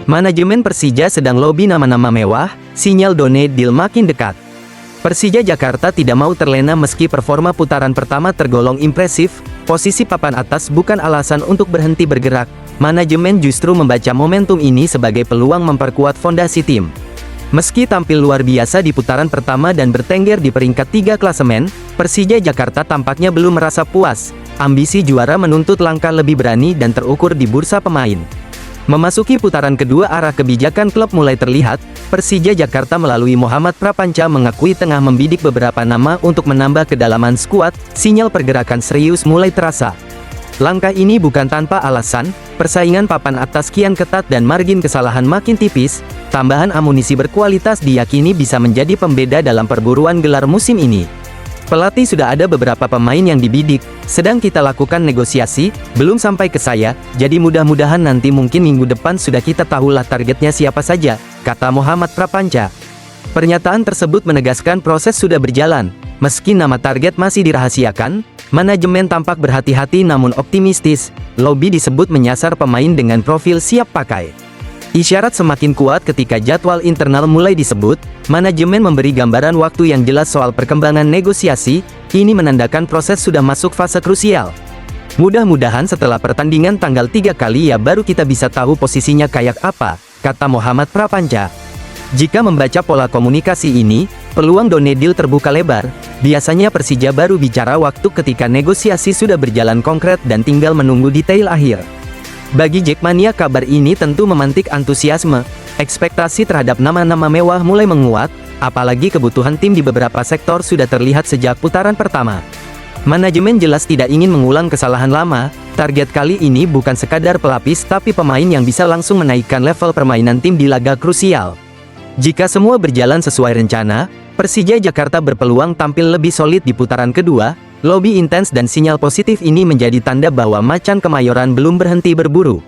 Manajemen Persija sedang lobi nama-nama mewah, sinyal donate deal makin dekat. Persija Jakarta tidak mau terlena meski performa putaran pertama tergolong impresif, posisi papan atas bukan alasan untuk berhenti bergerak. Manajemen justru membaca momentum ini sebagai peluang memperkuat fondasi tim. Meski tampil luar biasa di putaran pertama dan bertengger di peringkat 3 klasemen, Persija Jakarta tampaknya belum merasa puas. Ambisi juara menuntut langkah lebih berani dan terukur di bursa pemain. Memasuki putaran kedua, arah kebijakan klub mulai terlihat. Persija Jakarta melalui Muhammad Prapanca mengakui tengah membidik beberapa nama untuk menambah kedalaman skuad. Sinyal pergerakan serius mulai terasa. Langkah ini bukan tanpa alasan, persaingan papan atas kian ketat dan margin kesalahan makin tipis. Tambahan amunisi berkualitas diyakini bisa menjadi pembeda dalam perburuan gelar musim ini. Pelatih sudah ada beberapa pemain yang dibidik, sedang kita lakukan negosiasi, belum sampai ke saya, jadi mudah-mudahan nanti mungkin minggu depan sudah kita tahulah targetnya siapa saja, kata Muhammad Prapanca. Pernyataan tersebut menegaskan proses sudah berjalan, meski nama target masih dirahasiakan, manajemen tampak berhati-hati namun optimistis. Lobby disebut menyasar pemain dengan profil siap pakai. Isyarat semakin kuat ketika jadwal internal mulai disebut. Manajemen memberi gambaran waktu yang jelas soal perkembangan negosiasi. Ini menandakan proses sudah masuk fase krusial. Mudah-mudahan setelah pertandingan tanggal 3 kali ya baru kita bisa tahu posisinya kayak apa, kata Muhammad Prapanca. Jika membaca pola komunikasi ini, peluang donate deal terbuka lebar. Biasanya Persija baru bicara waktu ketika negosiasi sudah berjalan konkret dan tinggal menunggu detail akhir. Bagi Jackmania, kabar ini tentu memantik antusiasme. Ekspektasi terhadap nama-nama mewah mulai menguat, apalagi kebutuhan tim di beberapa sektor sudah terlihat sejak putaran pertama. Manajemen jelas tidak ingin mengulang kesalahan lama. Target kali ini bukan sekadar pelapis tapi pemain yang bisa langsung menaikkan level permainan tim di laga krusial. Jika semua berjalan sesuai rencana, Persija Jakarta berpeluang tampil lebih solid di putaran kedua. Lobby intens dan sinyal positif ini menjadi tanda bahwa Macan Kemayoran belum berhenti berburu.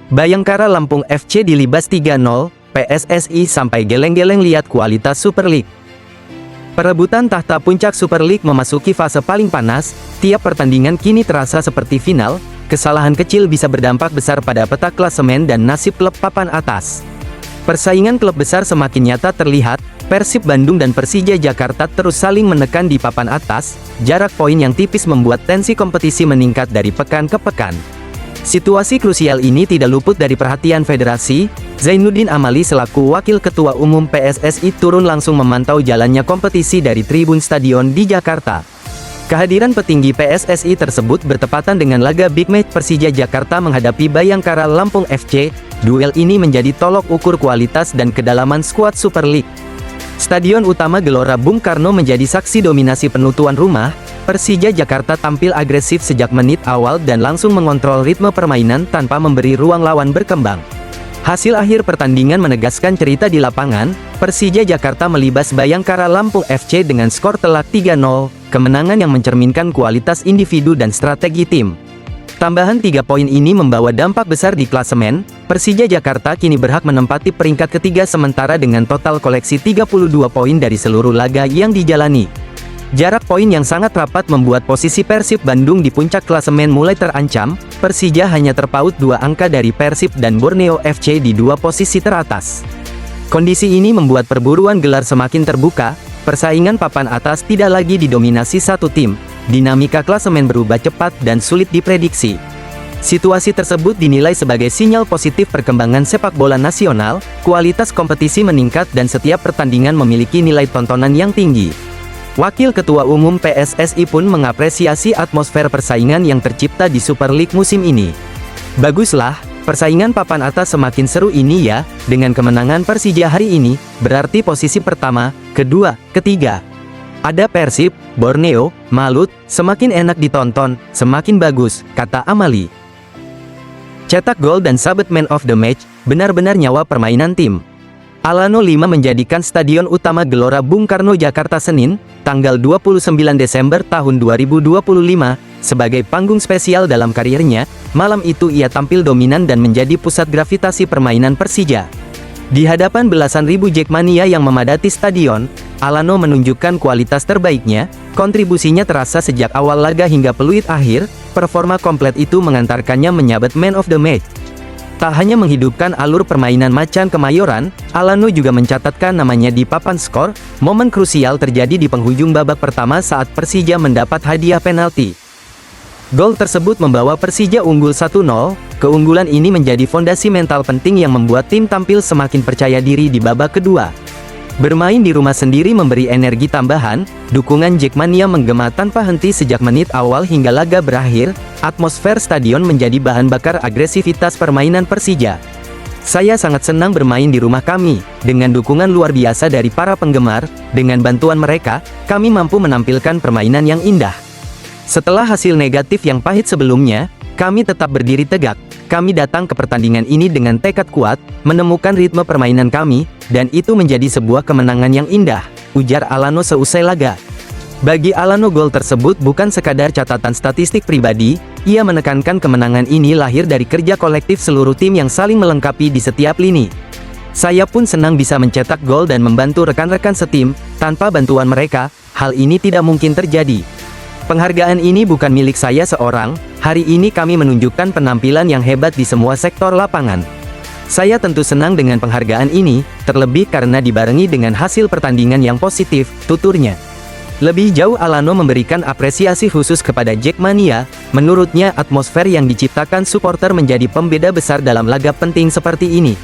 Bayangkara Lampung FC dilibas 3-0, PSSI sampai geleng-geleng lihat kualitas Super League. Perebutan tahta puncak Super League memasuki fase paling panas. Tiap pertandingan kini terasa seperti final. Kesalahan kecil bisa berdampak besar pada peta klasemen dan nasib klub papan atas. Persaingan klub besar semakin nyata terlihat. Persib Bandung dan Persija Jakarta terus saling menekan di papan atas. Jarak poin yang tipis membuat tensi kompetisi meningkat dari pekan ke pekan. Situasi krusial ini tidak luput dari perhatian federasi. Zainuddin Amali selaku Wakil Ketua Umum PSSI turun langsung memantau jalannya kompetisi dari tribun stadion di Jakarta. Kehadiran petinggi PSSI tersebut bertepatan dengan laga big match Persija Jakarta menghadapi Bayangkara Lampung FC. Duel ini menjadi tolok ukur kualitas dan kedalaman skuad Super League. Stadion utama Gelora Bung Karno menjadi saksi dominasi penuh tuan rumah. Persija Jakarta tampil agresif sejak menit awal dan langsung mengontrol ritme permainan tanpa memberi ruang lawan berkembang. Hasil akhir pertandingan menegaskan cerita di lapangan. Persija Jakarta melibas Bayangkara Lampung FC dengan skor telak 3-0, kemenangan yang mencerminkan kualitas individu dan strategi tim. Tambahan 3 poin ini membawa dampak besar di klasemen. Persija Jakarta kini berhak menempati peringkat ketiga sementara dengan total koleksi 32 poin dari seluruh laga yang dijalani. Jarak poin yang sangat rapat membuat posisi Persib Bandung di puncak klasemen mulai terancam. Persija hanya terpaut 2 angka dari Persib dan Borneo FC di 2 posisi teratas. Kondisi ini membuat perburuan gelar semakin terbuka. Persaingan papan atas tidak lagi didominasi satu tim. Dinamika klasemen berubah cepat dan sulit diprediksi. Situasi tersebut dinilai sebagai sinyal positif perkembangan sepak bola nasional. Kualitas kompetisi meningkat dan setiap pertandingan memiliki nilai tontonan yang tinggi. Wakil Ketua Umum PSSI pun mengapresiasi atmosfer persaingan yang tercipta di Super League musim ini. Baguslah, persaingan papan atas semakin seru ini ya. Dengan kemenangan Persija hari ini, berarti posisi pertama, kedua, ketiga ada Persib, Borneo, Malut, semakin enak ditonton, semakin bagus, kata Amali. Cetak gol dan sabet man of the match, benar-benar nyawa permainan tim. Alano 5 menjadikan Stadion Utama Gelora Bung Karno Jakarta Senin, tanggal 29 Desember tahun 2025, sebagai panggung spesial dalam karirnya. Malam itu ia tampil dominan dan menjadi pusat gravitasi permainan Persija. Di hadapan belasan ribu Jackmania yang memadati stadion, Alano menunjukkan kualitas terbaiknya. Kontribusinya terasa sejak awal laga hingga peluit akhir. Performa komplit itu mengantarkannya menyabet man of the match. Tak hanya menghidupkan alur permainan macan Kemayoran, Alano juga mencatatkan namanya di papan skor. Momen krusial terjadi di penghujung babak pertama saat Persija mendapat hadiah penalti. Gol tersebut membawa Persija unggul 1-0. Keunggulan ini menjadi fondasi mental penting yang membuat tim tampil semakin percaya diri di babak kedua. Bermain di rumah sendiri memberi energi tambahan, dukungan Jackmania menggema tanpa henti sejak menit awal hingga laga berakhir, atmosfer stadion menjadi bahan bakar agresivitas permainan Persija. Saya sangat senang bermain di rumah kami, dengan dukungan luar biasa dari para penggemar, dengan bantuan mereka, kami mampu menampilkan permainan yang indah. Setelah hasil negatif yang pahit sebelumnya, kami tetap berdiri tegak. Kami datang ke pertandingan ini dengan tekad kuat, menemukan ritme permainan kami, dan itu menjadi sebuah kemenangan yang indah, ujar Alano seusai laga. Bagi Alano gol tersebut bukan sekadar catatan statistik pribadi, ia menekankan kemenangan ini lahir dari kerja kolektif seluruh tim yang saling melengkapi di setiap lini. Saya pun senang bisa mencetak gol dan membantu rekan-rekan setim, tanpa bantuan mereka, hal ini tidak mungkin terjadi. Penghargaan ini bukan milik saya seorang, hari ini kami menunjukkan penampilan yang hebat di semua sektor lapangan. Saya tentu senang dengan penghargaan ini, terlebih karena dibarengi dengan hasil pertandingan yang positif, tuturnya. Lebih jauh Alano memberikan apresiasi khusus kepada Jackmania, menurutnya atmosfer yang diciptakan supporter menjadi pembeda besar dalam laga penting seperti ini.